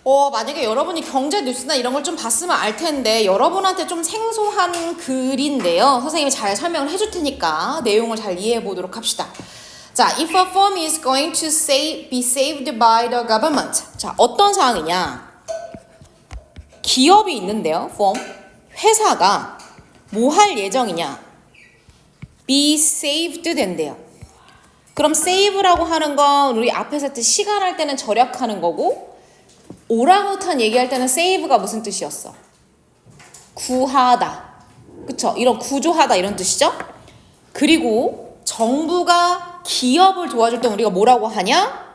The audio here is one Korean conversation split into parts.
만약에 여러분이 경제 뉴스나 이런 걸 좀 봤으면 알 텐데 여러분한테 좀 생소한 글인데요. 선생님이 잘 설명을 해줄 테니까 내용을 잘 이해해 보도록 합시다. 자, if a firm is going to be saved by the government. 자, 어떤 상황이냐? 기업이 있는데요. firm, 회사가 뭐 할 예정이냐? be saved 된대요. 그럼 save라고 하는 건 우리 앞에서 했듯이 시간 할 때는 절약하는 거고 오랑우탄 얘기할 때는 save가 무슨 뜻이었어? 구하다. 그쵸? 이런 구조하다 이런 뜻이죠? 그리고 정부가 기업을 도와줄 때 우리가 뭐라고 하냐?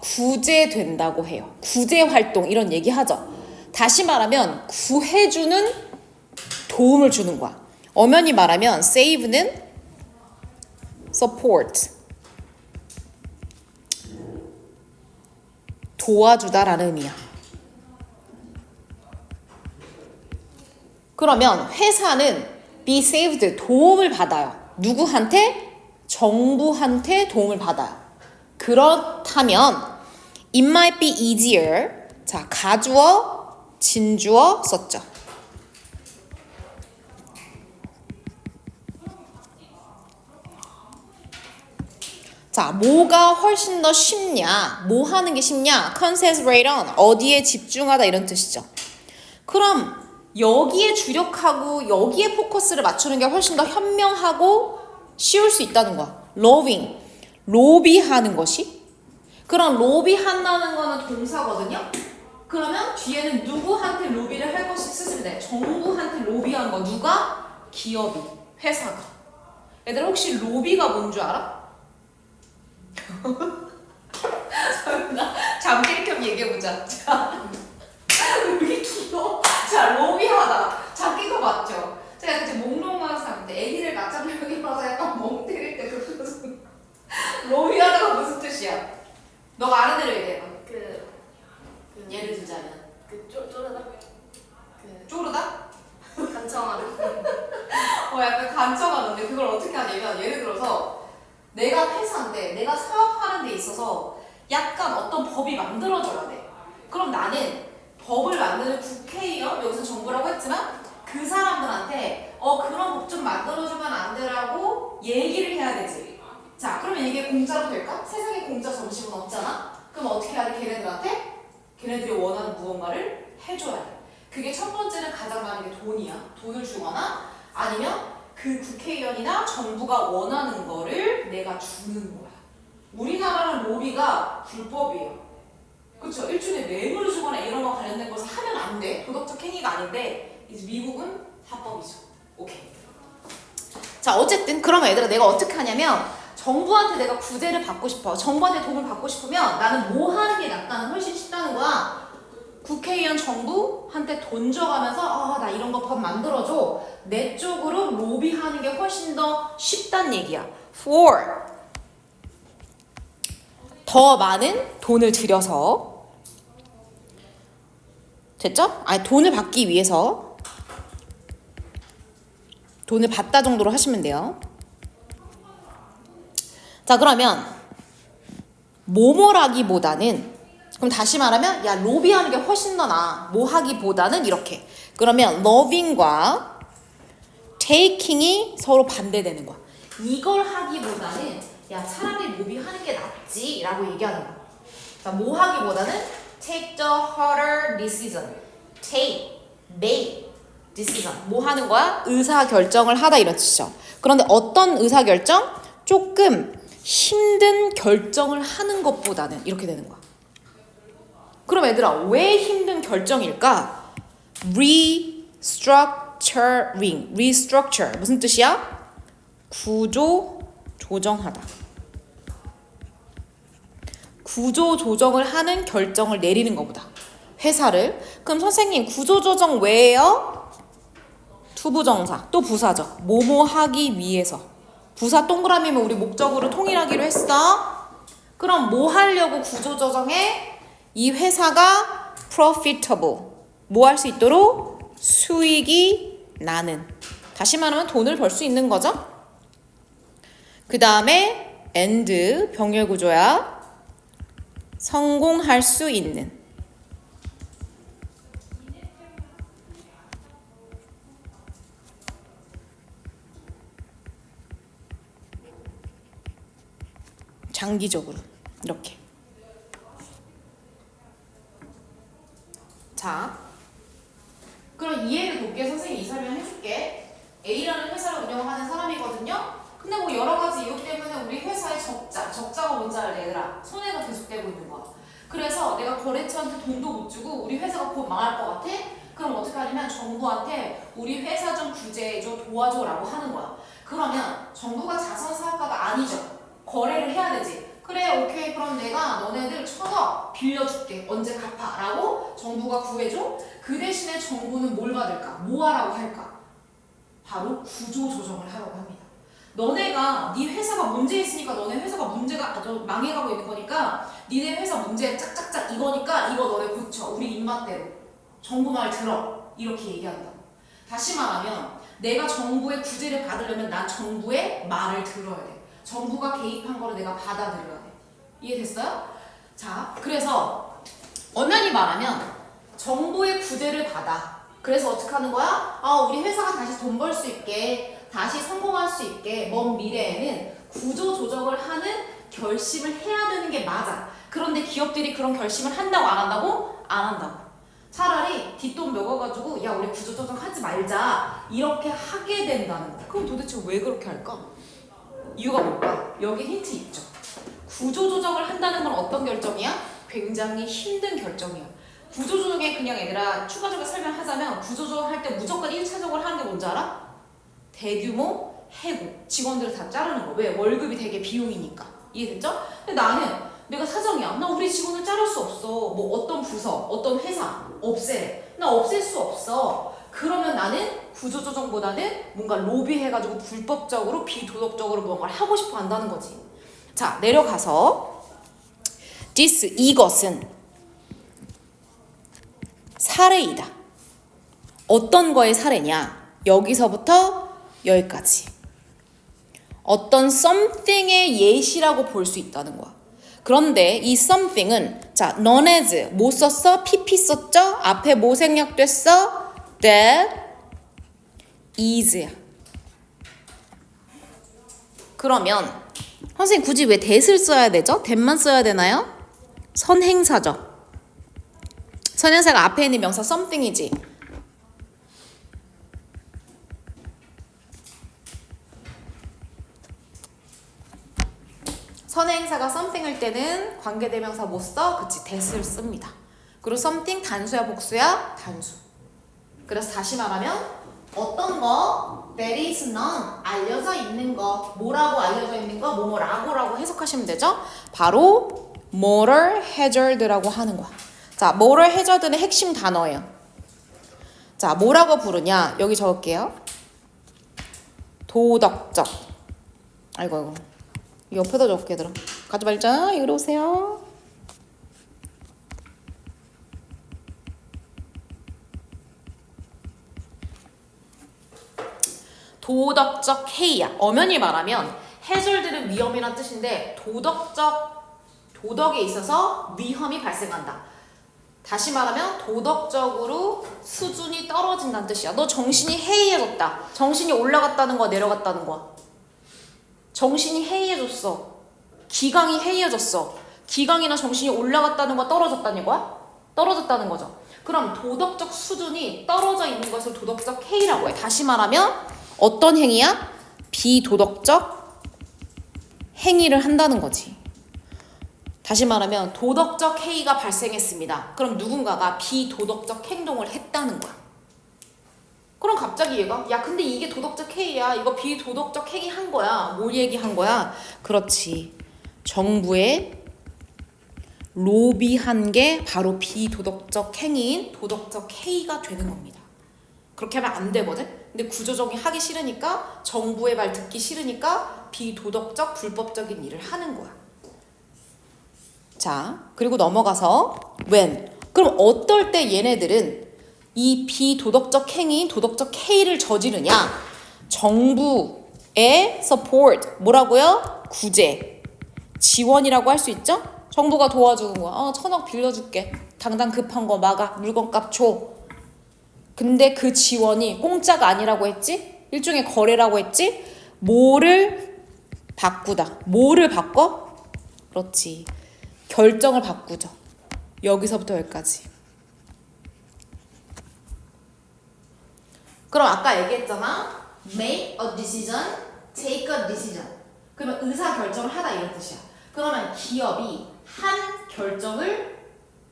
구제된다고 해요. 구제 활동 이런 얘기 하죠. 다시 말하면 구해주는 도움을 주는 거야. 엄연히 말하면 save는 support 도와주다라는 의미야. 그러면 회사는 be saved 도움을 받아요. 누구한테? 정부한테 도움을 받아요. 그렇다면 it might be easier. 자, 가주어, 진주어 썼죠. 자, 뭐가 훨씬 더 쉽냐? 뭐 하는 게 쉽냐? concentrate on, 어디에 집중하다 이런 뜻이죠. 그럼 여기에 주력하고 여기에 포커스를 맞추는 게 훨씬 더 현명하고 쉬울 수 있다는 거야. loving, 로비하는 것이. 그럼 로비한다는 거는 동사거든요. 그러면 뒤에는 누구한테 로비를 할 것이 쓰시면 돼. 정부한테 로비한 거 누가? 기업이, 회사가. 얘들아 혹시 로비가 뭔 줄 알아? 잠깐 겸 얘기해보자. 자, 우리 기업. 자, 로비하다. 자기 거 맞죠? 제가 그때 몽롱한 사람 때 애기들 낮잠병이 봐서 약간 멍 때릴 때 그 표정. 로비하다가 무슨 뜻이야? 너가 아는 대로 얘기해봐. 예를 들자면 쪼르다? 쪼르다? 간청하는 약간 간청하는데 그걸 어떻게 하냐면 예를 들어서 내가 회사인데 내가 사업하는 데 있어서 약간 어떤 법이 만들어져야 돼. 그럼 나는 법을 만드는 국회의원, 여기서 정부라고 했지만 그 사람들한테 그런 법 좀 만들어주면 안 되라고 얘기를 해야 되지. 자, 그러면 이게 공짜로 될까? 세상에 공짜 점심은 없잖아? 그럼 어떻게 해야 돼? 걔네들한테? 걔네들이 원하는 무언가를 해줘야 돼. 그게 첫 번째는 가장 많은 게 돈이야. 돈을 주거나 아니면 그 국회의원이나 정부가 원하는 거를 내가 주는 거야. 우리나라는 로비가 불법이에요. 그쵸? 일종의 뇌물을 주거나 이런 거 관련된 것을 하면 안 돼. 도덕적 행위가 아닌데 이제 미국은 합법이죠. 오케이. 자, 어쨌든 그러면 얘들아 내가 어떻게 하냐면 정부한테 내가 구제를 받고 싶어. 정부한테 도움을 받고 싶으면 나는 뭐 하는 게 약간 훨씬 쉽다는 거야. 국회의원 정부한테 돈 줘가면서 나 이런 거 법 만들어줘. 내 쪽으로 로비하는 게 훨씬 더 쉽단 얘기야. For 더 많은 돈을 들여서 됐죠? 아니 돈을 받기 위해서 돈을 받다 정도로 하시면 돼요. 자, 그러면 뭐뭐라기보다는 그럼 다시 말하면 야 로비하는 게 훨씬 더 나아. 뭐 하기보다는 이렇게. 그러면 loving과 taking이 서로 반대되는 거야. 이걸 하기보다는 야 차라리 로비하는 게 낫지 라고 얘기하는 거야. 자, 뭐 하기보다는 take the harder decision. take, make decision. 뭐 하는 거야? 의사결정을 하다 이런 뜻이죠. 그런데 어떤 의사결정? 조금 힘든 결정을 하는 것보다는 이렇게 되는 거야. 그럼 얘들아 왜 힘든 결정일까? restructure 무슨 뜻이야? 구조 조정하다. 구조 조정을 하는 결정을 내리는 것보다 회사를. 그럼 선생님 구조 조정 왜예요? 투부정사 또 부사죠. 뭐뭐 하기 위해서. 부사 동그라미면 우리 목적으로 통일하기로 했어. 그럼 뭐 하려고 구조 조정해? 이 회사가 profitable 뭐 할 수 있도록 수익이 나는. 다시 말하면 돈을 벌 수 있는 거죠. 그 다음에 and 병렬 구조야. 성공할 수 있는. 장기적으로 이렇게. 자, 그럼 이해를 돕게 선생님이 이 설명 해줄게. A라는 회사를 운영하는 사람이거든요. 근데 뭐 여러 가지 이유 때문에 우리 회사의 적자가 뭔지 알아 얘들아? 손해가 계속되고 있는 거야. 그래서 내가 거래처한테 돈도 못 주고 우리 회사가 곧 망할 것 같아? 그럼 어떻게 하냐면 정부한테 우리 회사 좀 구제해줘, 도와줘라고 하는 거야. 그러면 정부가 자선사업가가 아니죠. 거래를 해야 되지. 그래, 오케이. 그럼 내가 너네들 1,000억 빌려줄게. 언제 갚아? 라고 정부가 구해줘. 그 대신에 정부는 뭘 받을까? 뭐 하라고 할까? 바로 구조조정을 하라고 합니다. 너네가 네 회사가 문제 있으니까 너네 회사가 문제가 아주 망해가고 있는 거니까 니네 회사 문제 짝짝짝 이거니까 이거 너네 고쳐. 우리 입맛대로. 정부 말 들어. 이렇게 얘기한다고. 다시 말하면 내가 정부의 구제를 받으려면 난 정부의 말을 들어야 돼. 정부가 개입한 거를 내가 받아들여야 돼. 이해됐어요? 자, 그래서 엄연히 말하면 정부의 구제를 받아. 그래서 어떻게 하는 거야? 우리 회사가 다시 돈 벌 수 있게, 다시 성공할 수 있게 먼 미래에는 구조 조정을 하는 결심을 해야 되는 게 맞아. 그런데 기업들이 그런 결심을 한다고 안 한다고? 안 한다고. 차라리 뒷돈 먹어가지고 야 우리 구조 조정 하지 말자 이렇게 하게 된다는 거야. 그럼 도대체 왜 그렇게 할까? 이유가 뭘까? 여기 힌트 있죠. 구조조정을 한다는 건 어떤 결정이야? 굉장히 힘든 결정이야. 구조조정에 그냥 얘들아 추가적으로 설명하자면 구조조정할 때 무조건 1차적으로 하는 게 뭔지 알아? 대규모 해고. 직원들을 다 자르는 거. 왜? 월급이 되게 비용이니까. 이해됐죠? 근데 나는 내가 사장이야. 나 우리 직원을 자를 수 없어. 뭐 어떤 부서, 어떤 회사 없애. 나 없앨 수 없어. 그러면 나는 구조조정보다는 뭔가 로비해가지고 불법적으로 비도덕적으로 뭔가를 하고 싶어 한다는 거지. 자, 내려가서 이것은 사례이다. 어떤 거의 사례냐? 여기서부터 여기까지. 어떤 something의 예시라고 볼 수 있다는 거야. 그런데 이 something은 자, 너네즈 뭐 썼어? pp 썼죠? 앞에 뭐 생략됐어? that is. 그러면 선생님 굳이 왜 that을 써야 되죠? that만 써야 되나요? 선행사죠. 선행사가 앞에 있는 명사 something이지. 선행사가 something일 때는 관계대명사 못 써? 그치, that을 씁니다. 그리고 something 단수야 복수야? 단수. 그래서 다시 말하면 어떤 거 there is none 알려져 있는 거 뭐라고 알려져 있는 거 뭐뭐라고라고 해석하시면 되죠. 바로 moral hazard라고 하는 거야. 자, moral hazard는 핵심 단어예요. 자, 뭐라고 부르냐? 여기 적을게요. 도덕적. 아이고 옆에다 적게 얘들아. 가지 말자. 이리 오세요. 도덕적 해이야. 엄연히 말하면 해절들은 위험이란 뜻인데 도덕에 있어서 위험이 발생한다. 다시 말하면 도덕적으로 수준이 떨어진다는 뜻이야. 너 정신이 해이해졌다. 정신이 올라갔다는 거야, 내려갔다는 거야? 정신이 해이해졌어. 기강이 해이해졌어. 기강이나 정신이 올라갔다는 거야, 떨어졌다는 거야? 떨어졌다는 거죠. 그럼 도덕적 수준이 떨어져 있는 것을 도덕적 해이라고 해. 다시 말하면 어떤 행위야? 비도덕적 행위를 한다는 거지. 다시 말하면 도덕적 해이가 발생했습니다. 그럼 누군가가 비도덕적 행동을 했다는 거야. 그럼 갑자기 얘가 야 근데 이게 도덕적 해이야. 이거 비도덕적 행위 한 거야. 뭘 얘기한 거야? 그렇지. 정부에 로비한 게 바로 비도덕적 행위인 도덕적 해이가 되는 겁니다. 그렇게 하면 안 되거든? 근데 구조정이 하기 싫으니까 정부의 말 듣기 싫으니까 비도덕적 불법적인 일을 하는 거야. 자, 그리고 넘어가서 when. 그럼 어떨 때 얘네들은 이 비도덕적 행위인 도덕적 해이를 저지르냐? 정부의 support. 뭐라고요? 구제. 지원이라고 할 수 있죠? 정부가 도와주는 거야. 1,000억 빌려줄게. 당장 급한 거 막아. 물건값 줘. 근데 그 지원이 공짜가 아니라고 했지? 일종의 거래라고 했지? 뭐를 바꾸다. 뭐를 바꿔? 그렇지. 결정을 바꾸죠. 여기서부터 여기까지. 그럼 아까 얘기했잖아. make a decision, take a decision. 그러면 의사 결정을 하다 이런 뜻이야. 그러면 기업이 한 결정을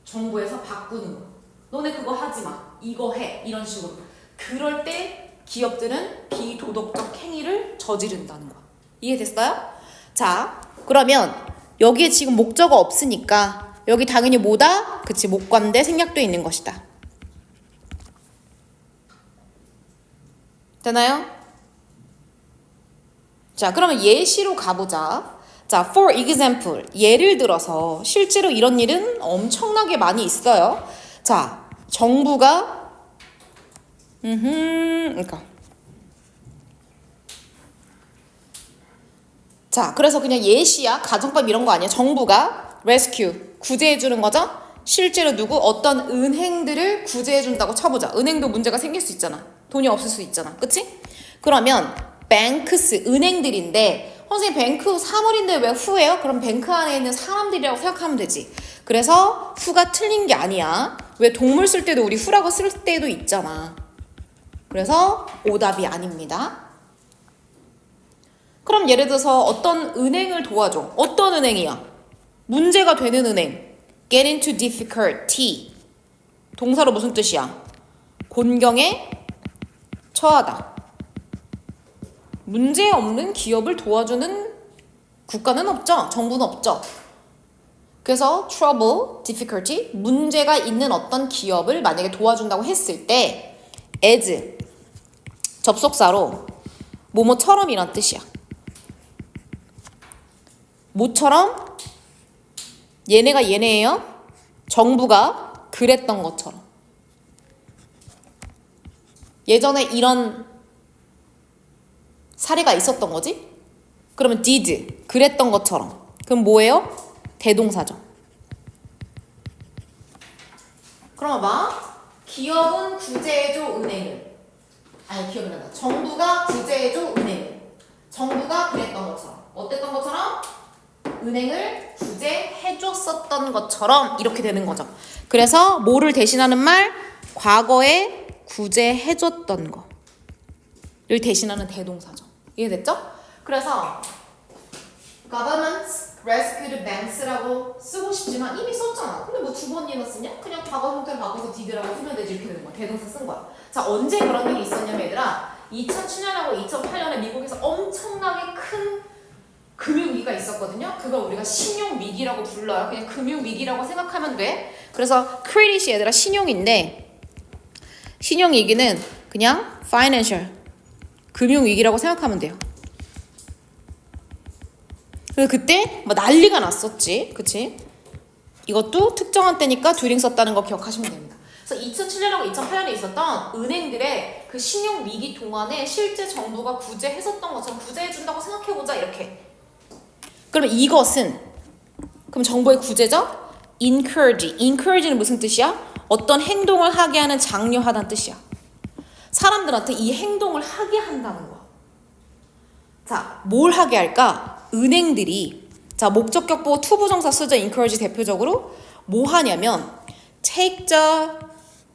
정부에서 바꾸는 거야. 너네 그거 하지 마. 이거 해. 이런 식으로. 그럴 때 기업들은 비도덕적 행위를 저지른다는 거야. 이해됐어요? 자, 그러면 여기에 지금 목적어 없으니까 여기 당연히 뭐다? 그치, 목관대 생략도 있는 것이다. 되나요? 자, 그러면 예시로 가보자. 자, for example, 예를 들어서 실제로 이런 일은 엄청나게 많이 있어요. 자, 정부가 그러니까 자, 그래서 그냥 예시야. 가정법 이런 거 아니야. 정부가 rescue, 구제해주는 거죠. 실제로 누구 어떤 은행들을 구제해준다고 쳐보자. 은행도 문제가 생길 수 있잖아. 돈이 없을 수 있잖아. 그치? 그러면 banks, 은행들인데 선생님 뱅크 사물인데 왜 후예요? 그럼 뱅크 안에 있는 사람들이라고 생각하면 되지. 그래서 후가 틀린 게 아니야. 왜 동물 쓸 때도 우리 후라고 쓸 때도 있잖아. 그래서 오답이 아닙니다. 그럼 예를 들어서 어떤 은행을 도와줘. 어떤 은행이야? 문제가 되는 은행. get into difficulty. 동사로 무슨 뜻이야? 곤경에 처하다. 문제 없는 기업을 도와주는 국가는 없죠. 정부는 없죠. 그래서 trouble, difficulty, 문제가 있는 어떤 기업을 만약에 도와준다고 했을 때 as, 접속사로 뭐뭐처럼이란 뜻이야. 뭐처럼? 얘네가 얘네예요. 정부가 그랬던 것처럼. 예전에 이런 사례가 있었던 거지? 그러면 did, 그랬던 것처럼. 그럼 뭐예요? 대동사죠. 그럼 봐. 기업은 구제해줘 은행을. 아니, 기업이 난다. 정부가 구제해줘 은행을. 정부가 그랬던 것처럼. 어땠던 것처럼? 은행을 구제해줬었던 것처럼 이렇게 되는 거죠. 그래서 뭐를 대신하는 말? 과거에 구제해줬던 거를 대신하는 대동사죠. 이해됐죠? 그래서 governments rescued banks라고 쓰고 싶지만 이미 썼잖아. 근데 뭐 두 번이나 쓰냐? 그냥 과거 형태를 바꿔서 did라고 쓰면 되지. 이렇게 되는 거야. 대동사 쓴 거야. 자, 언제 그런 일이 있었냐면 얘들아 2007년하고 2008년에 미국에서 엄청나게 큰 금융위기가 있었거든요. 그걸 우리가 신용위기라고 불러요. 그냥 금융위기라고 생각하면 돼. 그래서 credit이 얘들아 신용인데 신용위기는 그냥 financial, 금융위기라고 생각하면 돼요. 그래서 그때 뭐 난리가 났었지. 그치? 이것도 특정한 때니까 듀링 썼다는 거 기억하시면 됩니다. 그래서 2007년하고 2008년에 있었던 은행들의 그 신용위기 동안에 실제 정부가 구제했었던 것처럼 구제해준다고 생각해보자 이렇게. 그러면 이것은 그럼 정부의 구제죠? encourage. encourage는 무슨 뜻이야? 어떤 행동을 하게 하는 장려하다는 뜻이야. 사람들한테 이 행동을 하게 한다는 거야. 자, 뭘 하게 할까? 은행들이 자 목적격 보고 투부정사 쓰죠. encourage 대표적으로 뭐 하냐면 take the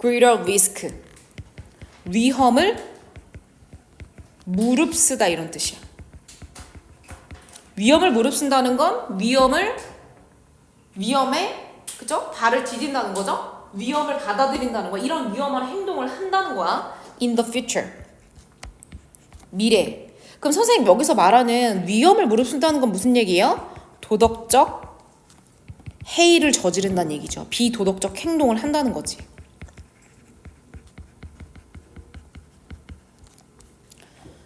greater risk. 위험을 무릅쓰다 이런 뜻이야. 위험을 무릅쓴다는 건 위험에 그죠? 발을 디딘다는 거죠? 위험을 받아들인다는 거. 이런 위험한 행동을 한다는 거야. In the future. 미래. 그럼 선생님 여기서 말하는 위험을 무릅쓴다는 건 무슨 얘기예요? 도덕적 해이를 저지른다는 얘기죠. 비도덕적 행동을 한다는 거지.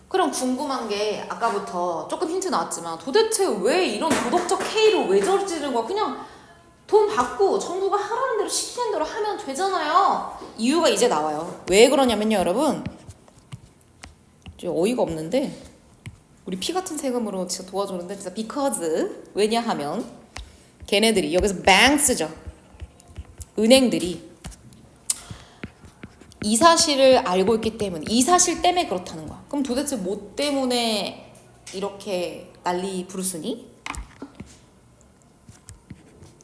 그럼 궁금한 게 아까부터 조금 힌트 나왔지만 도대체 왜 이런 도덕적 해이를 왜 저지르는 거야? 그냥 돈 받고 정부가 하라는 대로 시키는 대로 하면 되잖아요. 이유가 이제 나와요. 왜 그러냐면요 여러분. 어이가 없는데 우리 피 같은 세금으로 진짜 도와주는데 진짜 because 왜냐하면 걔네들이 여기서 banks죠. 은행들이 이 사실을 알고 있기 때문에 이 사실 때문에 그렇다는 거야. 그럼 도대체 뭐 때문에 이렇게 난리 부르스니?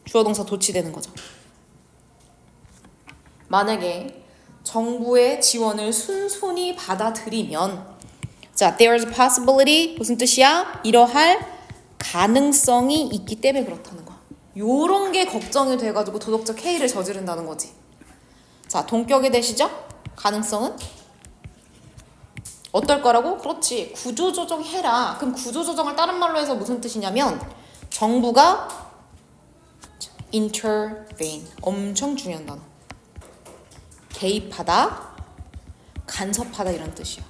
주어 동사 도치되는 거죠. 만약에 정부의 지원을 순순히 받아들이면 자, there is a possibility 무슨 뜻이야? 이러할 가능성이 있기 때문에 그렇다는 거야. 요런 게 걱정이 돼가지고 도덕적 해이를 저지른다는 거지. 자, 동격이 되시죠? 가능성은? 어떨 거라고? 그렇지. 구조조정 해라. 그럼 구조조정을 다른 말로 해서 무슨 뜻이냐면 정부가 intervene. 엄청 중요한 단어. 개입하다, 간섭하다 이런 뜻이야.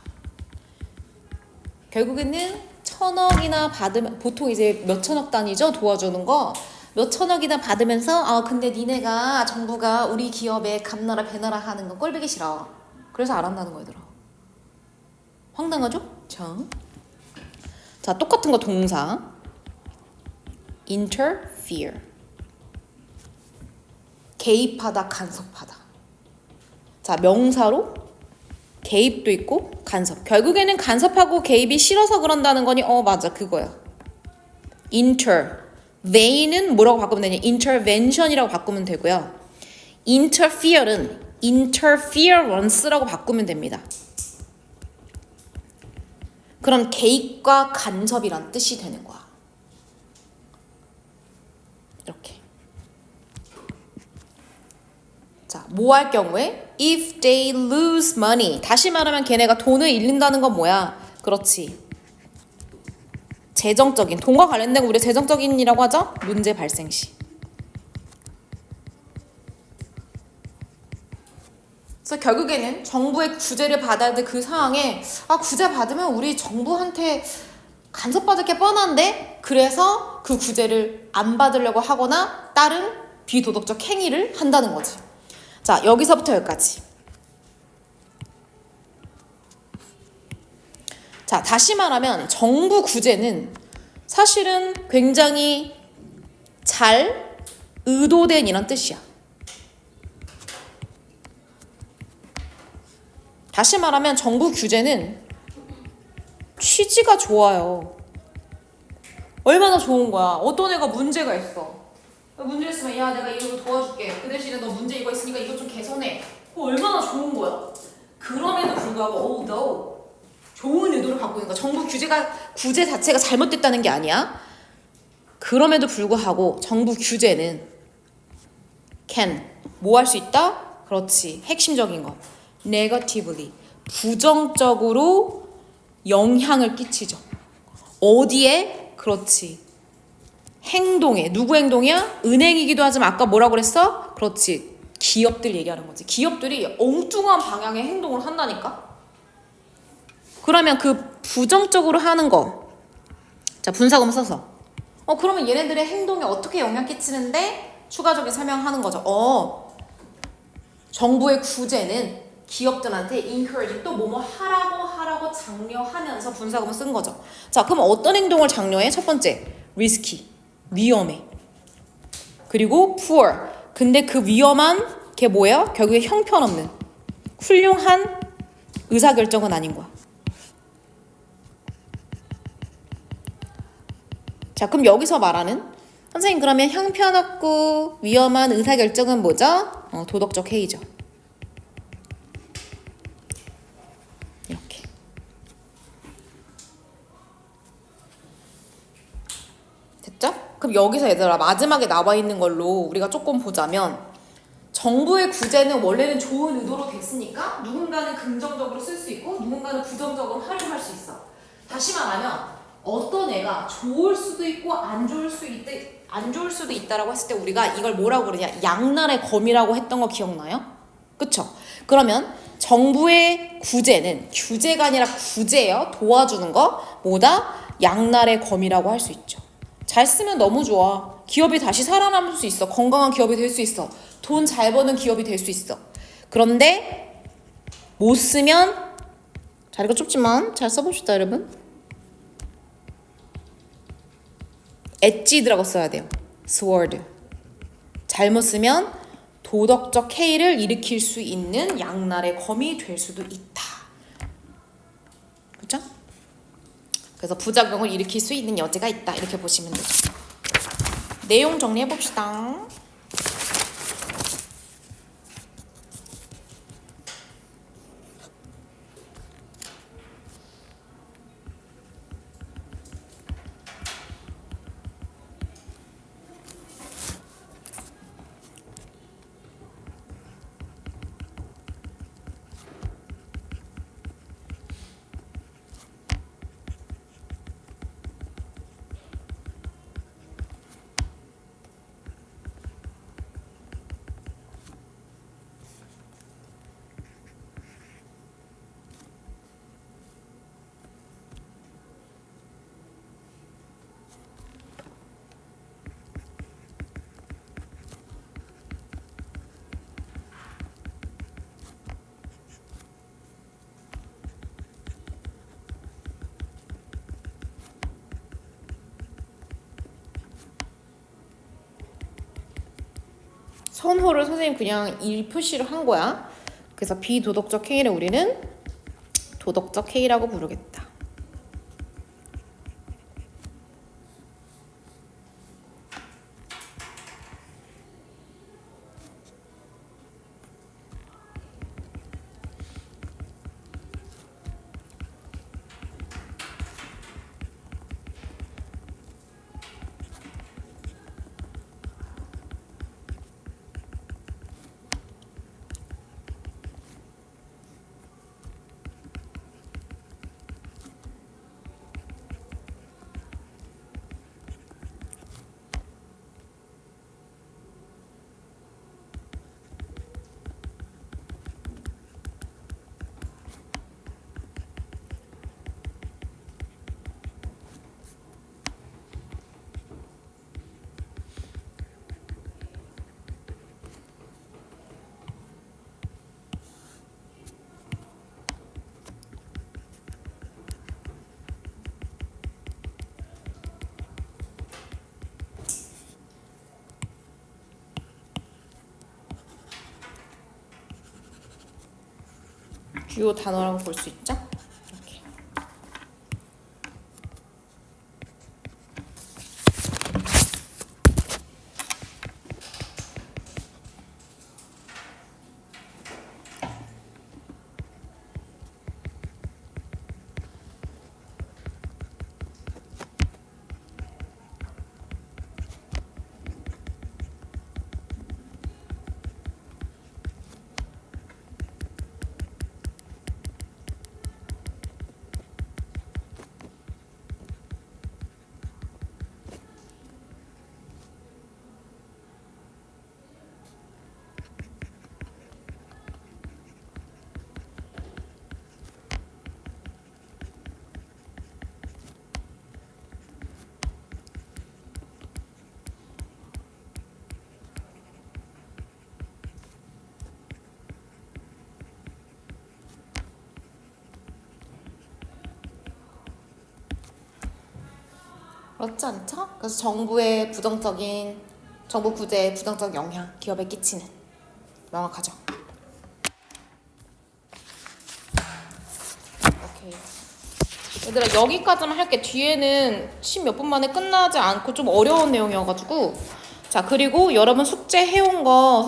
결국에는 1,000억이나 받으면 보통 이제 몇 천억 단위죠 도와주는 거 몇 천억이나 받으면서 아 근데 니네가 정부가 우리 기업에 감나라 배나라 하는 거 꼴보기 싫어. 그래서 안 한다는 거 얘들아. 황당하죠? 자 똑같은 거 동사 interfere 개입하다 간섭하다. 자 명사로 개입도 있고 간섭. 결국에는 간섭하고 개입이 싫어서 그런다는 거니 맞아 그거야. intervene은 뭐라고 바꾸면 되냐? intervention이라고 바꾸면 되고요. interfere는 interference라고 바꾸면 됩니다. 그럼 개입과 간섭이란 뜻이 되는 거야. 이렇게. 자, 뭐 할 경우에? If they lose money. 다시 말하면 걔네가 돈을 잃는다는 건 뭐야? 그렇지. 재정적인, 돈과 관련된 거 우리 재정적인이라고 하죠? 문제 발생 시. 그래서 결국에는 정부의 구제를 받아야 될 그 상황에 구제 받으면 우리 정부한테 간섭받을 게 뻔한데? 그래서 그 구제를 안 받으려고 하거나 다른 비도덕적 행위를 한다는 거지. 자, 여기서부터 여기까지. 자, 다시 말하면 정부 구제는 사실은 굉장히 잘 의도된 이란 뜻이야. 다시 말하면 정부 규제는 취지가 좋아요. 얼마나 좋은 거야. 어떤 애가 문제가 있어. 문제 있으면 야 내가 이거 도와줄게. 그 대신에 너 문제 이거 있으니까 이거 좀 개선해. 얼마나 좋은 거야. 그럼에도 불구하고 no. 좋은 의도를 갖고 있는 거야. 정부 구제 자체가 잘못됐다는 게 아니야. 그럼에도 불구하고 정부 규제는 can 뭐 할 수 있다? 그렇지. 핵심적인 거. negatively 부정적으로 영향을 끼치죠. 어디에? 그렇지. 행동에. 누구 행동이야? 은행이기도 하지만 아까 뭐라고 그랬어? 그렇지. 기업들 얘기하는 거지. 기업들이 엉뚱한 방향의 행동을 한다니까? 그러면 그 부정적으로 하는 거. 자, 분사금 써서. 그러면 얘네들의 행동에 어떻게 영향 끼치는데? 추가적인 설명하는 거죠. 정부의 구제는 기업들한테 encourage 또 뭐뭐 하라고 장려하면서 분사금을 쓴 거죠. 자, 그럼 어떤 행동을 장려해? 첫 번째, risky. 위험해. 그리고 poor. 근데 그 위험한 게 뭐예요? 결국에 형편없는 훌륭한 의사결정은 아닌 거야. 자, 그럼 여기서 말하는 선생님 그러면 형편없고 위험한 의사결정은 뭐죠? 도덕적 해이죠. 이렇게. 됐죠? 그럼 여기서 얘들아 마지막에 나와 있는 걸로 우리가 조금 보자면 정부의 구제는 원래는 좋은 의도로 됐으니까 누군가는 긍정적으로 쓸 수 있고 누군가는 부정적으로 활용할 수 있어. 다시 말하면 어떤 애가 좋을 수도 있고 안 좋을 수도 있다라고 했을 때 우리가 이걸 뭐라고 그러냐? 양날의 검이라고 했던 거 기억나요? 그쵸? 그러면 정부의 구제는 규제가 아니라 구제예요. 도와주는 거 뭐다? 양날의 검이라고 할 수 있죠. 잘 쓰면 너무 좋아. 기업이 다시 살아남을 수 있어. 건강한 기업이 될 수 있어. 돈 잘 버는 기업이 될 수 있어. 그런데 못 쓰면 자리가 좁지만 잘 써봅시다 여러분. 엣지드라고 써야 돼요. sword. 잘못 쓰면 도덕적 해이를 일으킬 수 있는 양날의 검이 될 수도 있다. 그렇죠? 그래서 부작용을 일으킬 수 있는 여지가 있다. 이렇게 보시면 되죠. 내용 정리해 봅시다. 선호를 선생님 그냥 일 표시를 한 거야. 그래서 비도덕적 행위를 우리는 도덕적 행위라고 부르겠다. 주요 단어라고 볼 수 있죠? 이렇게. 그렇지 않죠? 그래서 정부 구제의 부정적 영향 기업에 끼치는 명확하죠? 오케이. 얘들아 여기까지만 할게. 뒤에는 10몇 분 만에 끝나지 않고 좀 어려운 내용이어가지고 자 그리고 여러분 숙제 해온 거